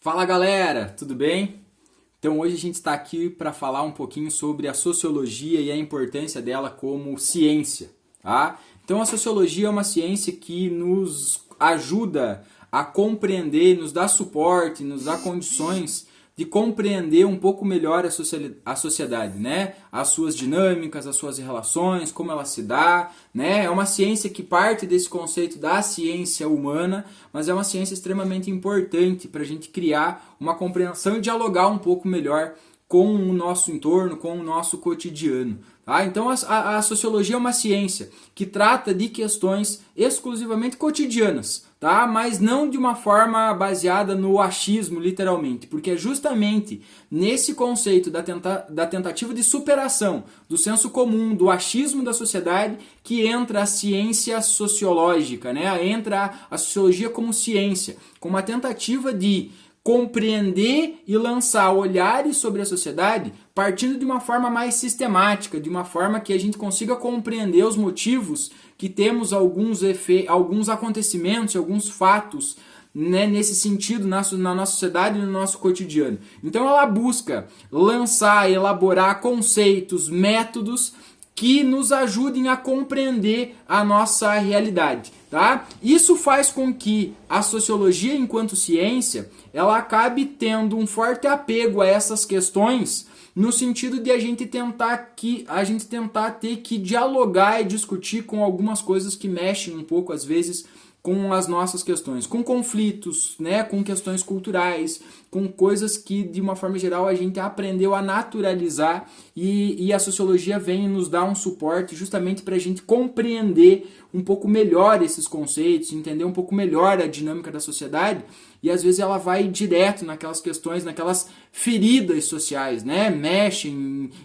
Fala galera, tudo bem? Então hoje a gente está aqui para falar um pouquinho sobre a sociologia e a importância dela como ciência, tá? Então a sociologia é uma ciência que nos ajuda a compreender, nos dá suporte, nos dá condições de compreender um pouco melhor a sociedade, né? As suas dinâmicas, as suas relações, como ela se dá, né? É uma ciência que parte desse conceito da ciência humana, mas é uma ciência extremamente importante para a gente criar uma compreensão e dialogar um pouco melhor com o nosso entorno, com o nosso cotidiano. Tá? Então a sociologia é uma ciência que trata de questões exclusivamente cotidianas, tá? Mas não de uma forma baseada no achismo, literalmente, porque é justamente nesse conceito da tentativa de superação do senso comum, do achismo da sociedade, que entra a ciência sociológica, né? Entra a sociologia como ciência, como uma tentativa de compreender e lançar olhares sobre a sociedade partindo de uma forma mais sistemática, de uma forma que a gente consiga compreender os motivos que temos alguns acontecimentos, alguns fatos, né, nesse sentido na nossa sociedade e no nosso cotidiano. Então ela busca lançar, elaborar conceitos, métodos que nos ajudem a compreender a nossa realidade, tá? Isso faz com que a sociologia, enquanto ciência, ela acabe tendo um forte apego a essas questões, no sentido de a gente tentar ter que dialogar e discutir com algumas coisas que mexem um pouco, às vezes, com as nossas questões, com conflitos, né, com questões culturais, com coisas que, de uma forma geral, a gente aprendeu a naturalizar e a sociologia vem nos dar um suporte justamente para a gente compreender um pouco melhor esses conceitos, entender um pouco melhor a dinâmica da sociedade e, às vezes, ela vai direto naquelas questões, naquelas feridas sociais, né, mexe,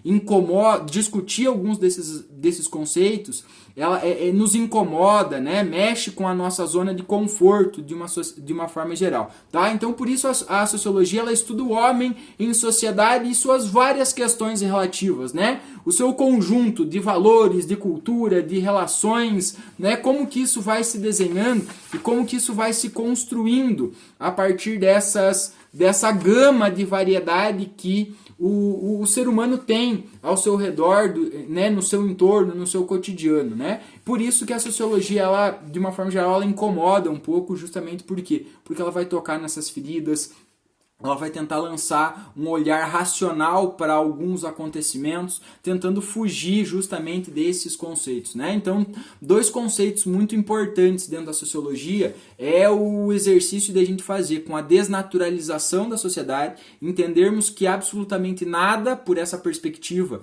incomoda, discutir alguns desses conceitos, ela nos incomoda, né, mexe com a nossa zona de conforto de uma forma geral, tá? Então por isso a sociologia ela estuda o homem em sociedade e suas várias questões relativas, né? O seu conjunto de valores, de cultura, de relações, né? Como que isso vai se desenhando e como que isso vai se construindo a partir dessa gama de variedade que o ser humano tem ao seu redor, né, no seu entorno, no seu cotidiano, né? Por isso que a sociologia, ela, de uma forma geral, ela incomoda um pouco, justamente por quê? Porque ela vai tocar nessas feridas, ela vai tentar lançar um olhar racional para alguns acontecimentos, tentando fugir justamente desses conceitos, né? Então, dois conceitos muito importantes dentro da sociologia é o exercício de a gente fazer com a desnaturalização da sociedade, entendermos que absolutamente nada por essa perspectiva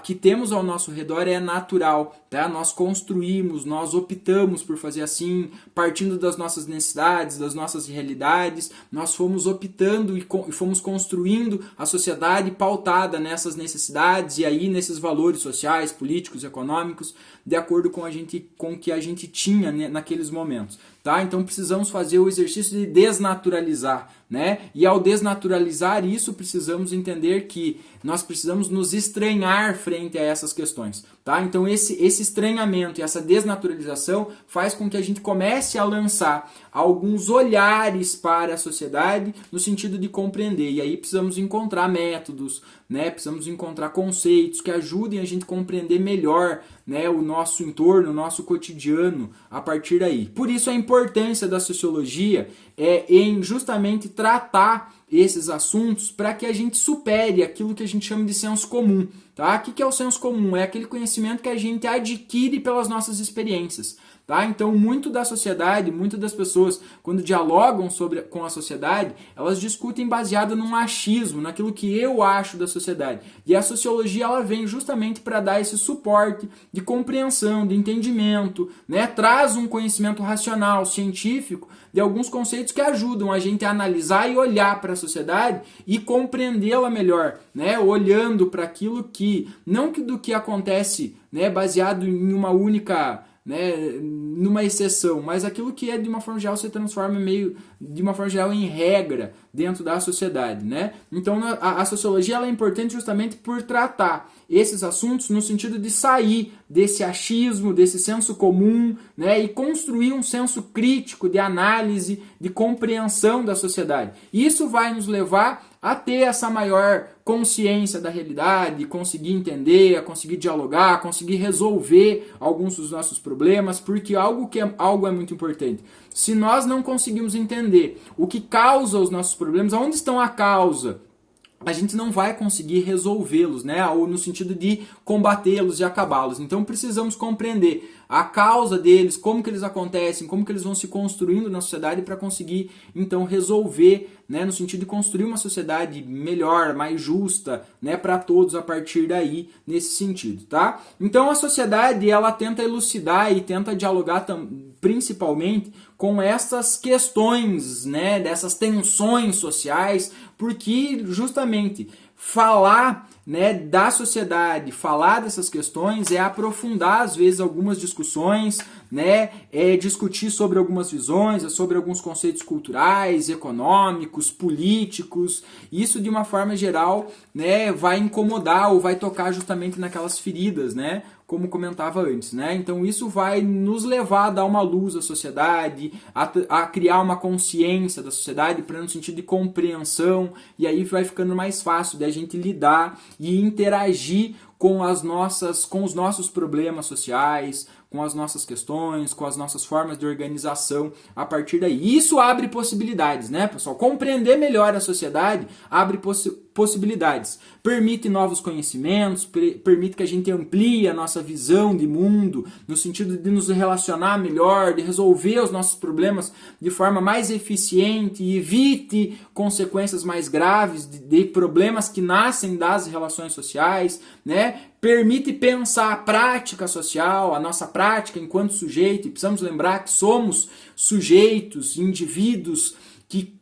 que temos ao nosso redor é natural, tá? Nós construímos, nós optamos por fazer assim, partindo das nossas necessidades, das nossas realidades, nós fomos optando e fomos construindo a sociedade pautada nessas necessidades e aí nesses valores sociais, políticos, econômicos, de acordo com o que a gente tinha, né, naqueles momentos. Tá? Então precisamos fazer o exercício de desnaturalizar, né? E ao desnaturalizar isso, precisamos entender que nós precisamos nos estranhar frente a essas questões. Tá? Então esse estranhamento e essa desnaturalização faz com que a gente comece a lançar alguns olhares para a sociedade no sentido de compreender. E aí precisamos encontrar métodos, né? Precisamos encontrar conceitos que ajudem a gente a compreender melhor, né, o nosso entorno, o nosso cotidiano a partir daí. Por isso a importância da sociologia é em justamente tratar esses assuntos para que a gente supere aquilo que a gente chama de senso comum. Tá? O que é o senso comum? É aquele conhecimento que a gente adquire pelas nossas experiências. Tá? Então, muito da sociedade, muitas das pessoas, quando dialogam com a sociedade, elas discutem baseado num achismo, naquilo que eu acho da sociedade. E a sociologia ela vem justamente para dar esse suporte de compreensão, de entendimento, né? Traz um conhecimento racional, científico, de alguns conceitos que ajudam a gente a analisar e olhar para a sociedade e compreendê-la melhor, né? Olhando para aquilo que, não do que acontece, né, baseado em uma única né, numa exceção, mas aquilo que é de uma forma geral se transforma meio de uma forma geral em regra dentro da sociedade, né? Então a sociologia ela é importante justamente por tratar esses assuntos no sentido de sair desse achismo, desse senso comum, né, e construir um senso crítico de análise, de compreensão da sociedade. Isso vai nos levar a ter essa maior consciência da realidade, conseguir entender, a conseguir dialogar, a conseguir resolver alguns dos nossos problemas, porque algo é muito importante. Se nós não conseguimos entender o que causa os nossos problemas, onde estão a causa, a gente não vai conseguir resolvê-los, né? Ou no sentido de combatê-los e acabá-los. Então precisamos compreender a causa deles, como que eles acontecem, como que eles vão se construindo na sociedade para conseguir então resolver, né, no sentido de construir uma sociedade melhor, mais justa, né, para todos a partir daí, nesse sentido, tá? Então a sociedade ela tenta elucidar e tenta dialogar principalmente com essas questões, né, dessas tensões sociais, porque justamente falar, né, da sociedade, falar dessas questões é aprofundar às vezes algumas discussões, né, é discutir sobre algumas visões, sobre alguns conceitos culturais, econômicos, políticos. Isso de uma forma geral, né, vai incomodar ou vai tocar justamente naquelas feridas, né, como comentava antes, né? Então isso vai nos levar a dar uma luz à sociedade, a criar uma consciência da sociedade para no sentido de compreensão, e aí vai ficando mais fácil da gente lidar e interagir com os nossos problemas sociais, com as nossas questões, com as nossas formas de organização a partir daí. Isso abre possibilidades, né, pessoal? Compreender melhor a sociedade abre possibilidades. Permite novos conhecimentos, permite que a gente amplie a nossa visão de mundo, no sentido de nos relacionar melhor, de resolver os nossos problemas de forma mais eficiente e evite consequências mais graves de problemas que nascem das relações sociais, né? Permite pensar a prática social, a nossa prática enquanto sujeito, e precisamos lembrar que somos sujeitos, indivíduos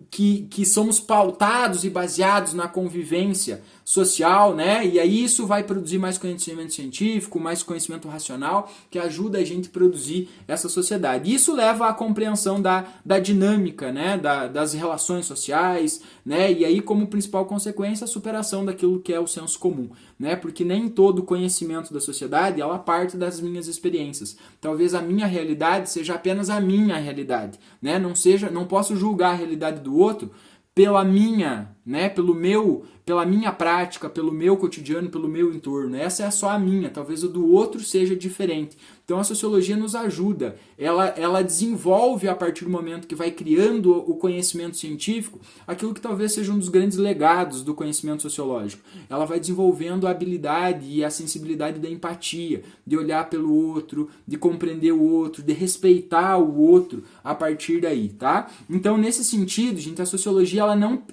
que somos pautados e baseados na convivência social, né? E aí isso vai produzir mais conhecimento científico, mais conhecimento racional, que ajuda a gente a produzir essa sociedade. Isso leva à compreensão da dinâmica, né? Das relações sociais, né? E aí, como principal consequência, a superação daquilo que é o senso comum, né? Porque nem todo conhecimento da sociedade ela parte das minhas experiências. Talvez a minha realidade seja apenas a minha realidade, né? Não posso julgar a realidade do outro pela minha, né, pela minha prática, pelo meu cotidiano, pelo meu entorno. Essa é só a minha, talvez o do outro seja diferente. Então a sociologia nos ajuda, ela desenvolve a partir do momento que vai criando o conhecimento científico, aquilo que talvez seja um dos grandes legados do conhecimento sociológico. Ela vai desenvolvendo a habilidade e a sensibilidade da empatia, de olhar pelo outro, de compreender o outro, de respeitar o outro a partir daí, tá? Então nesse sentido, gente, a sociologia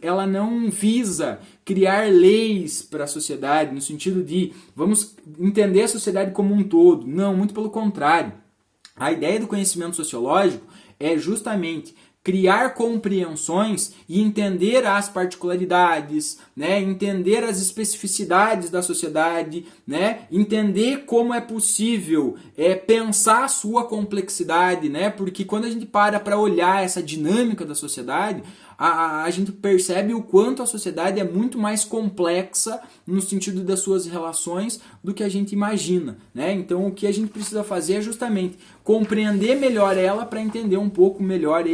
ela não visa criar leis para a sociedade, no sentido de vamos entender a sociedade como um todo. Não, muito pelo contrário. A ideia do conhecimento sociológico é justamente criar compreensões e entender as particularidades, né? Entender as especificidades da sociedade, né? Entender como é possível pensar a sua complexidade, né? Porque quando a gente para olhar essa dinâmica da sociedade, a gente percebe o quanto a sociedade é muito mais complexa no sentido das suas relações do que a gente imagina, né? Então o que a gente precisa fazer é justamente compreender melhor ela para entender um pouco melhor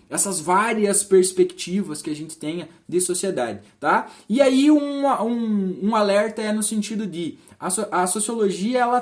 essas várias perspectivas que a gente tenha de sociedade, tá? E aí um alerta é no sentido de a sociologia ela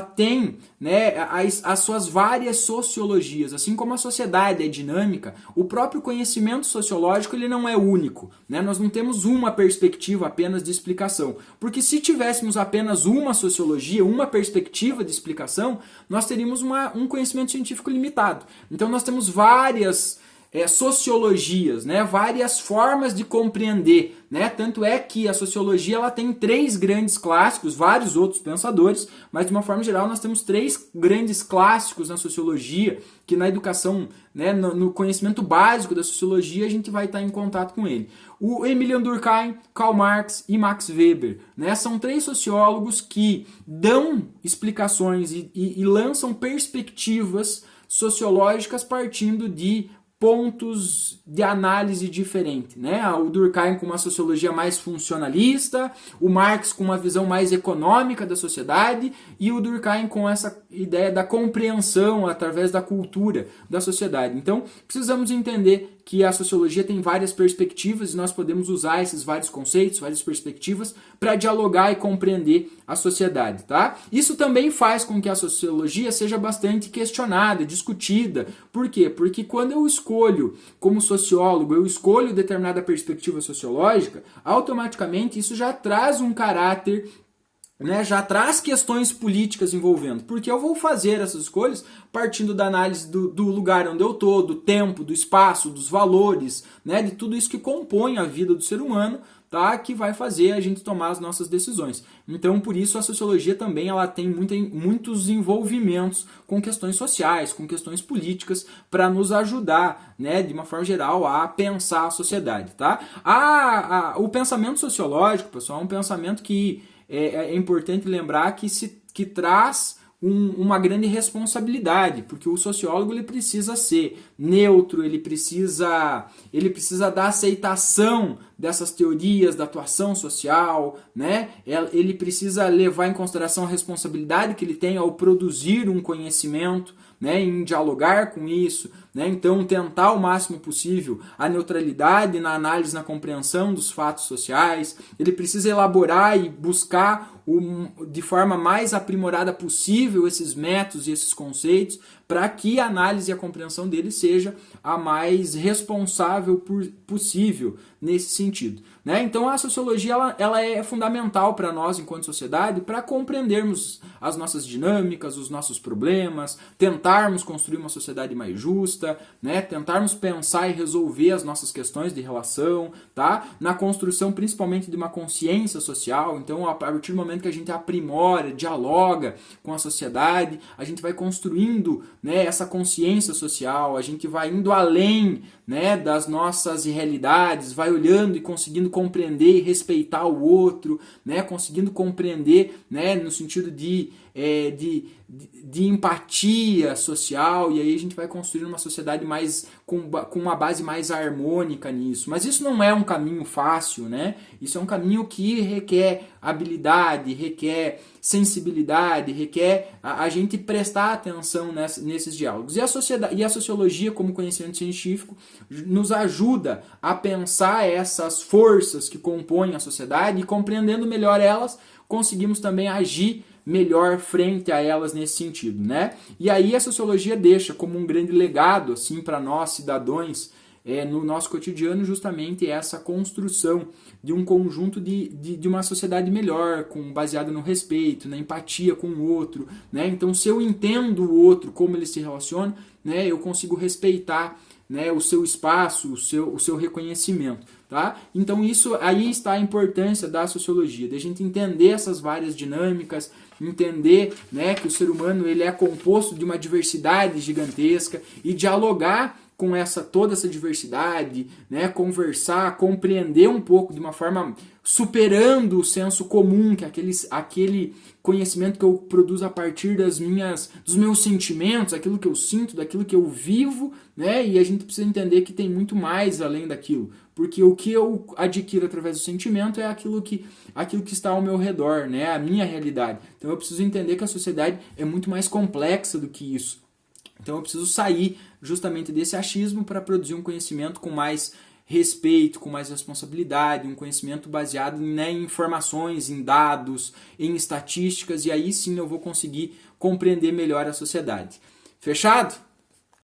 tem, né, as suas várias sociologias, assim como a sociedade é dinâmica, o próprio conhecimento sociológico ele não é único, né? Nós não temos uma perspectiva apenas de explicação, porque se tivéssemos apenas uma sociologia, uma perspectiva de explicação, nós teríamos um conhecimento científico limitado. Então nós temos várias sociologias, né? Várias formas de compreender, né? Tanto é que a sociologia ela tem 3 grandes clássicos, vários outros pensadores, mas de uma forma geral nós temos 3 grandes clássicos na sociologia, que na educação, né, no conhecimento básico da sociologia a gente vai estar em contato com ele. O Emilian Durkheim, Karl Marx e Max Weber, né? São 3 sociólogos que dão explicações e lançam perspectivas sociológicas partindo de pontos de análise diferentes, né? O Durkheim com uma sociologia mais funcionalista, o Marx com uma visão mais econômica da sociedade e o Durkheim com essa ideia da compreensão através da cultura da sociedade. Então, precisamos entender que a sociologia tem várias perspectivas e nós podemos usar esses vários conceitos, várias perspectivas para dialogar e compreender a sociedade, tá? Isso também faz com que a sociologia seja bastante questionada, discutida. Por quê? Porque quando eu escolho, como sociólogo, eu escolho determinada perspectiva sociológica, automaticamente isso já traz um caráter, né, já traz questões políticas envolvendo, porque eu vou fazer essas escolhas partindo da análise do lugar onde eu estou, do tempo, do espaço, dos valores, né, de tudo isso que compõe a vida do ser humano, tá, que vai fazer a gente tomar as nossas decisões. Então, por isso, a sociologia também ela tem muitos envolvimentos com questões sociais, com questões políticas, para nos ajudar, né, de uma forma geral, a pensar a sociedade. Tá? O pensamento sociológico, pessoal, é um pensamento que é importante lembrar que traz uma grande responsabilidade, porque o sociólogo ele precisa ser neutro, ele precisa dar aceitação dessas teorias da atuação social, né? Ele precisa levar em consideração a responsabilidade que ele tem ao produzir um conhecimento, né? Em dialogar com isso, né? Então tentar o máximo possível a neutralidade na análise, na compreensão dos fatos sociais. Ele precisa elaborar e buscar de forma mais aprimorada possível esses métodos e esses conceitos para que a análise e a compreensão dele seja a mais responsável possível nesse sentido, né? Então a sociologia ela é fundamental para nós enquanto sociedade para compreendermos as nossas dinâmicas, os nossos problemas, tentarmos construir uma sociedade mais justa, né? Tentarmos pensar e resolver as nossas questões de relação, tá? Na construção principalmente de uma consciência social. Então a partir do momento que a gente aprimora, dialoga com a sociedade, a gente vai construindo, né, essa consciência social, a gente vai indo além, né, das nossas realidades, vai olhando e conseguindo compreender e respeitar o outro, né, conseguindo compreender, né, no sentido de empatia social, e aí a gente vai construir uma sociedade mais com uma base mais harmônica nisso. Mas isso não é um caminho fácil, né? Isso é um caminho que requer habilidade, requer sensibilidade, requer a gente prestar atenção nesses diálogos. E a sociologia, como conhecimento científico, nos ajuda a pensar essas forças que compõem a sociedade e, compreendendo melhor elas, conseguimos também agir melhor frente a elas nesse sentido, né? E aí a sociologia deixa como um grande legado assim para nós cidadãos no nosso cotidiano justamente essa construção de um conjunto de uma sociedade melhor, baseada no respeito, na empatia com o outro, né? Então se eu entendo o outro, como ele se relaciona, né, eu consigo respeitar, né, o seu espaço, o seu reconhecimento. Tá? Então aí está a importância da sociologia, de a gente entender essas várias dinâmicas, entender, né, que o ser humano ele é composto de uma diversidade gigantesca e dialogar com toda essa diversidade, né, conversar, compreender um pouco de uma forma superando o senso comum, que é aquele conhecimento que eu produzo a partir dos meus sentimentos, aquilo que eu sinto, daquilo que eu vivo, né, e a gente precisa entender que tem muito mais além daquilo, porque o que eu adquiro através do sentimento é aquilo que está ao meu redor, né, a minha realidade. Então eu preciso entender que a sociedade é muito mais complexa do que isso. Então eu preciso sair justamente desse achismo para produzir um conhecimento com mais respeito, com mais responsabilidade, um conhecimento baseado, né, em informações, em dados, em estatísticas, e aí sim eu vou conseguir compreender melhor a sociedade. Fechado?